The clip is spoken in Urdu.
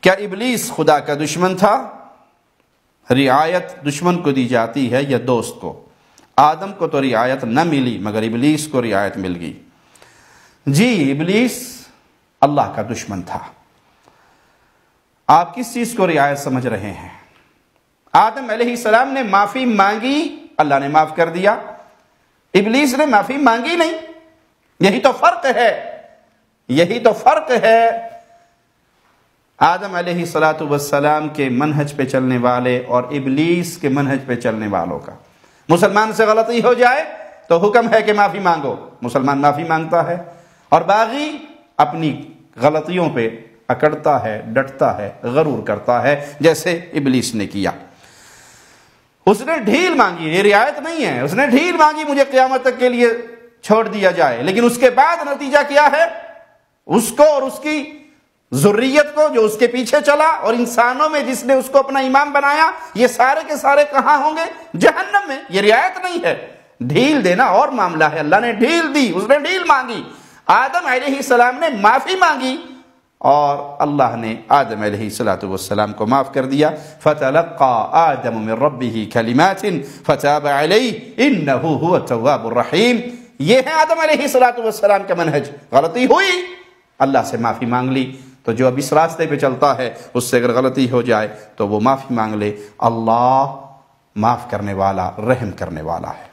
کیا ابلیس خدا کا دشمن تھا؟ رعایت دشمن کو دی جاتی ہے یا دوست کو؟ آدم کو تو رعایت نہ ملی مگر ابلیس کو رعایت مل گئی۔ جی، ابلیس اللہ کا دشمن تھا۔ آپ کس چیز کو رعایت سمجھ رہے ہیں؟ آدم علیہ السلام نے معافی مانگی، اللہ نے معاف کر دیا۔ ابلیس نے معافی مانگی نہیں۔ یہی تو فرق ہے، یہی تو فرق ہے آدم علیہ السلام کے منہج پہ چلنے والے اور ابلیس کے منہج پہ چلنے والوں کا۔ مسلمان سے غلطی ہو جائے تو حکم ہے کہ معافی مانگو، مسلمان معافی مانگتا ہے، اور باغی اپنی غلطیوں پہ اکڑتا ہے، ڈٹتا ہے، غرور کرتا ہے، جیسے ابلیس نے کیا۔ اس نے ڈھیل مانگی، یہ رعایت نہیں ہے، اس نے ڈھیل مانگی مجھے قیامت تک کے لیے چھوڑ دیا جائے، لیکن اس کے بعد نتیجہ کیا ہے؟ اس کو اور اس کی ذریت کو جو اس کے پیچھے چلا اور انسانوں میں جس نے اس کو اپنا امام بنایا، یہ سارے کے سارے کہاں ہوں گے؟ جہنم میں۔ یہ رعایت نہیں ہے، ڈھیل دینا اور معاملہ ہے۔ اللہ نے ڈھیل دی، اس نے ڈھیل مانگی۔ آدم علیہ السلام نے معافی مانگی اور اللہ نے آدم علیہ السلام کو معاف کر دیا۔ فَتَلَقَّى آدَمُ مِن رَبِّهِ كَلِمَاتٍ فَتَابَ عَلَيْهِ إِنَّهُ هُوَ التَّوَّابُ الرَّحِيمُ۔ یہ ہے آدم علیہ السلام کا منہج۔ غلطی ہوئی، اللہ سے معافی مانگ لی، تو جو اب اس راستے پہ چلتا ہے اس سے اگر غلطی ہو جائے تو وہ معافی مانگ لے۔ اللہ معاف کرنے والا، رحم کرنے والا ہے۔